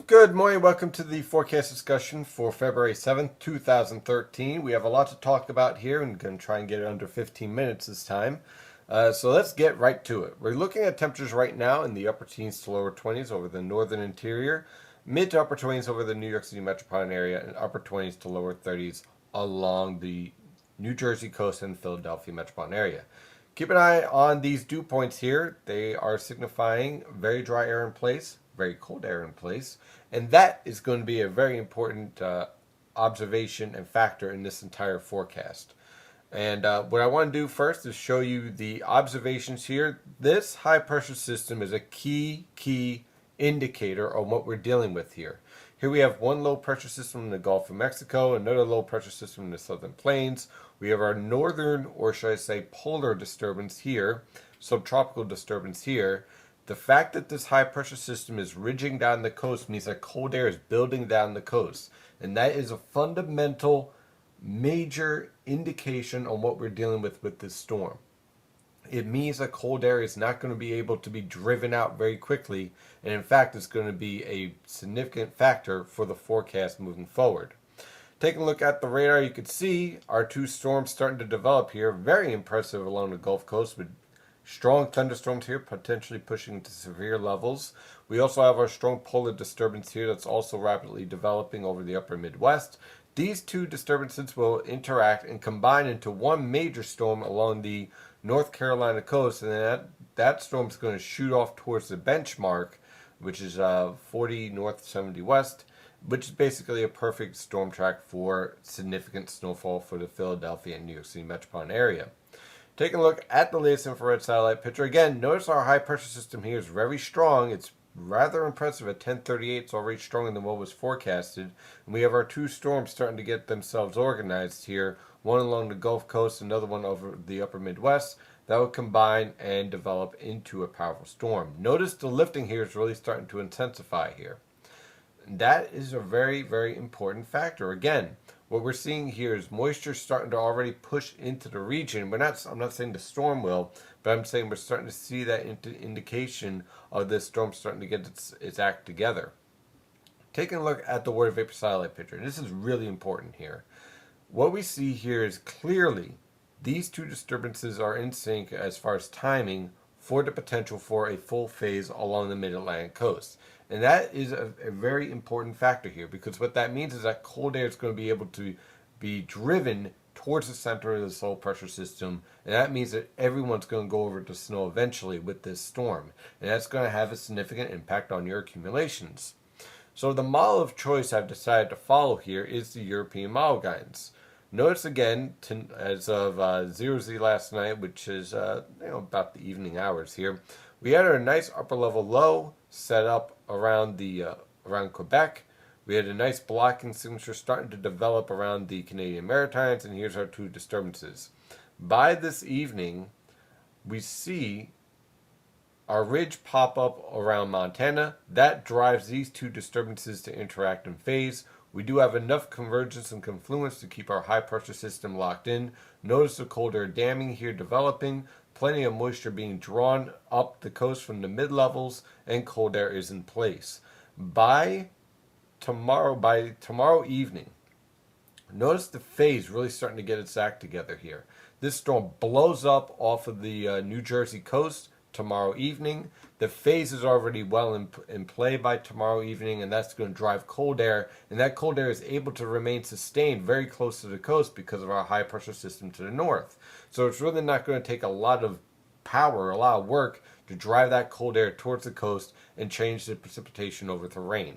Good morning. Welcome to the forecast discussion for February 7th, 2013. We have a lot to talk about here and going to try and get it under 15 minutes this time. So let's get right to it. We're looking at temperatures right now in the upper teens to lower 20s over the northern interior, mid to upper 20s over the New York City metropolitan area, and upper 20s to lower 30s along the New Jersey coast and Philadelphia metropolitan area. Keep an eye on these dew points here. They are signifying very dry air in place, very cold air in place, and that is going to be a very important observation and factor in this entire forecast. And what I want to do first is show you the observations here. This high pressure system is a key indicator of what we're dealing with here. Here we have one low pressure system in the Gulf of Mexico, another low pressure system in the Southern Plains. We have our northern, or should I say polar disturbance here, subtropical disturbance here. The fact that this high pressure system is ridging down the coast means that cold air is building down the coast. And that is a fundamental, major indication on what we're dealing with this storm. It means that cold air is not going to be able to be driven out very quickly, and in fact it's going to be a significant factor for the forecast moving forward. Taking a look at the radar, you can see our two storms starting to develop here. Very impressive along the Gulf Coast with strong thunderstorms here, potentially pushing to severe levels. We also have our strong polar disturbance here that's also rapidly developing over the upper Midwest. These two disturbances will interact and combine into one major storm along the North Carolina coast, and then that storm is going to shoot off towards the benchmark, which is 40 north, 70 west, which is basically a perfect storm track for significant snowfall for the Philadelphia and New York City metropolitan area. Taking a look at the latest infrared satellite picture. Again, notice our high pressure system here is very strong. It's rather impressive at 1038. It's already stronger than what was forecasted. And we have our two storms starting to get themselves organized here. One along the Gulf Coast, another one over the upper Midwest. That will combine and develop into a powerful storm. Notice the lifting here is really starting to intensify here. And that is a very important factor. Again, what we're seeing here is moisture starting to already push into the region. I'm not saying the storm will, but I'm saying we're starting to see that indication of this storm starting to get its act together. Taking a look at the water vapor satellite picture, and this is really important here. What we see here is clearly these two disturbances are in sync as far as timing for the potential for a full phase along the mid-Atlantic coast. And that is a very important factor here, because what that means is that cold air is going to be able to be driven towards the center of this low pressure system, and that means that everyone's going to go over to snow eventually with this storm, and that's going to have a significant impact on your accumulations. So the model of choice I've decided to follow here is the European model guidance. Notice again, as of 0Z last night, which is about the evening hours here, we had our nice upper level low set up around Quebec. We had a nice blocking signature starting to develop around the Canadian Maritimes, and here's our two disturbances. By this evening, we see our ridge pop up around Montana. That drives these two disturbances to interact in phase. We do have enough convergence and confluence to keep our high pressure system locked in. Notice the cold air damming here developing, plenty of moisture being drawn up the coast from the mid levels, and cold air is in place. By tomorrow evening, notice the phase really starting to get its act together here. This storm blows up off of the New Jersey coast tomorrow evening. The phase is already well in play by tomorrow evening, and that's going to drive cold air, and that cold air is able to remain sustained very close to the coast because of our high pressure system to the north. So it's really not going to take a lot of power, a lot of work to drive that cold air towards the coast and change the precipitation over to rain.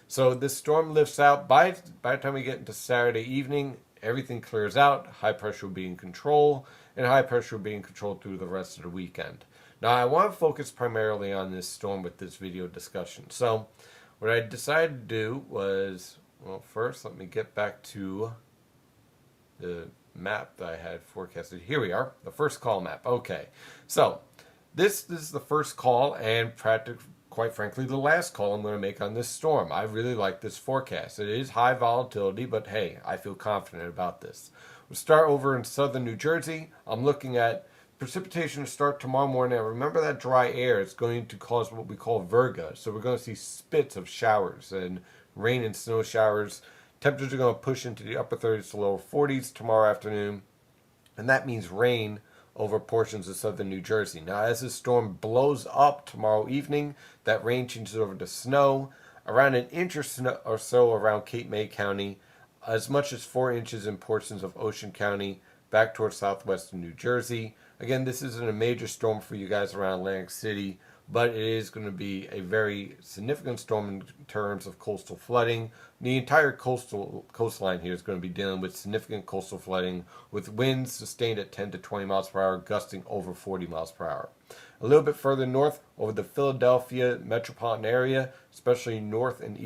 So this storm lifts out. By the time we get into Saturday evening, everything clears out. High pressure will be in control, and high pressure will be in control through the rest of the weekend. Now, I want to focus primarily on this storm with this video discussion. So, what I decided to do was, well, first, let me get back to the map that I had forecasted. Here we are, the first call map. Okay, so this is the first call, and quite frankly, the last call I'm going to make on this storm. I really like this forecast. It is high volatility, but hey, I feel confident about this. We'll start over in southern New Jersey. I'm looking at precipitation to start tomorrow morning. Now, remember that dry air is going to cause what we call virga. So we're going to see spits of showers and rain and snow showers. Temperatures are going to push into the upper 30s to lower 40s tomorrow afternoon. And that means rain over portions of southern New Jersey. Now, as this storm blows up tomorrow evening, that rain changes over to snow. Around an inch or so around Cape May County, as much as 4 inches in portions of Ocean County, back towards southwestern New Jersey. Again, this isn't a major storm for you guys around Atlantic City, but it is going to be a very significant storm in terms of coastal flooding. The entire coastline here is going to be dealing with significant coastal flooding, with winds sustained at 10 to 20 miles per hour, gusting over 40 miles per hour. A little bit further north, over the Philadelphia metropolitan area, especially north and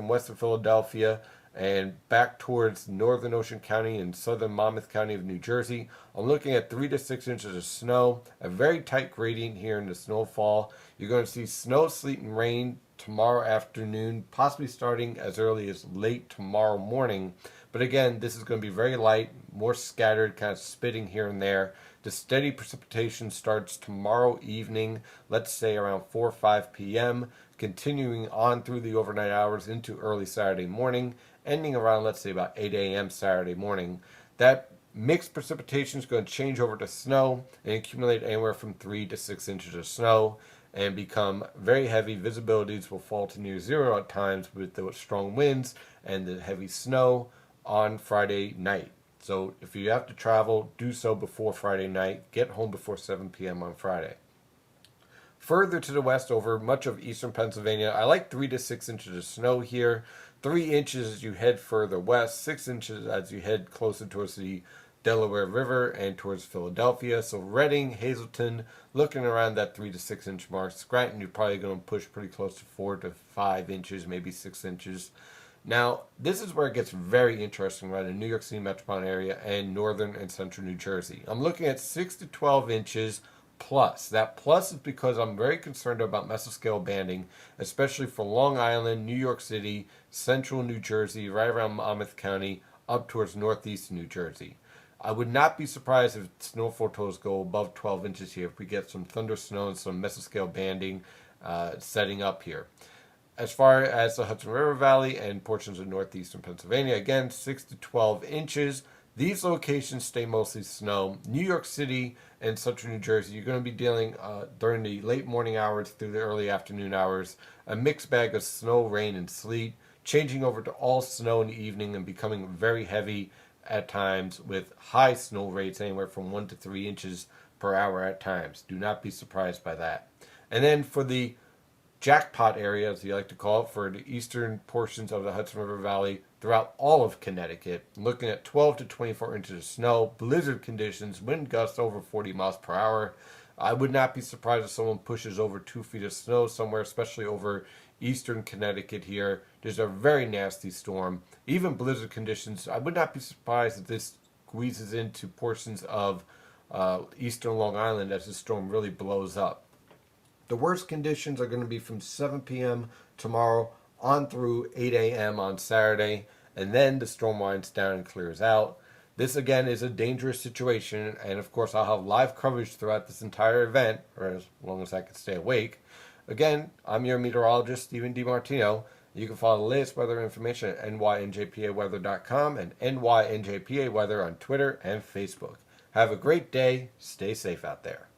west of Philadelphia, and back towards northern Ocean County and southern Monmouth County of New Jersey, I'm looking at 3 to 6 inches of snow, a very tight gradient here in the snowfall. You're going to see snow, sleet, and rain tomorrow afternoon, possibly starting as early as late tomorrow morning. But again, this is going to be very light, more scattered, kind of spitting here and there. The steady precipitation starts tomorrow evening, let's say around 4 or 5 p.m., continuing on through the overnight hours into early Saturday morning, ending around, let's say, about 8 a.m. Saturday morning. That mixed precipitation is going to change over to snow and accumulate anywhere from 3 to 6 inches of snow and become very heavy. Visibilities will fall to near zero at times with the strong winds and the heavy snow on Friday night. So if you have to travel, do so before Friday night. Get home before 7 p.m. on Friday. Further to the west over much of eastern Pennsylvania, I like 3 to 6 inches of snow here. 3 inches as you head further west, 6 inches as you head closer towards the Delaware River and towards Philadelphia. So Reading, Hazleton, looking around that 3 to 6 inch mark. Scranton, you're probably going to push pretty close to 4 to 5 inches, maybe 6 inches. Now, this is where it gets very interesting around the New York City metropolitan area and northern and central New Jersey. I'm looking at 6 to 12 inches plus. That plus is because I'm very concerned about mesoscale banding, especially for Long Island, New York City, central New Jersey, right around Monmouth County, up towards northeast New Jersey. I would not be surprised if snowfall totals go above 12 inches here if we get some thunder snow and some mesoscale banding setting up here. As far as the Hudson River Valley and portions of northeastern Pennsylvania, again, 6 to 12 inches. These locations stay mostly snow. New York City and central New Jersey, you're going to be dealing during the late morning hours through the early afternoon hours, a mixed bag of snow, rain, and sleet, changing over to all snow in the evening and becoming very heavy at times with high snow rates anywhere from 1 to 3 inches per hour at times. Do not be surprised by that. And then for the jackpot area, as you like to call it, for the eastern portions of the Hudson River Valley throughout all of Connecticut, looking at 12 to 24 inches of snow, blizzard conditions, wind gusts over 40 miles per hour. I would not be surprised if someone pushes over 2 feet of snow somewhere, especially over eastern Connecticut here. There's a very nasty storm. Even blizzard conditions, I would not be surprised if this squeezes into portions of eastern Long Island as the storm really blows up. The worst conditions are going to be from 7 p.m. tomorrow on through 8 a.m. on Saturday, and then the storm winds down and clears out. This, again, is a dangerous situation, and of course I'll have live coverage throughout this entire event, or as long as I can stay awake. Again, I'm your meteorologist, Stephen DiMartino. You can follow the latest weather information at nynjpaweather.com and nynjpaweather on Twitter and Facebook. Have a great day. Stay safe out there.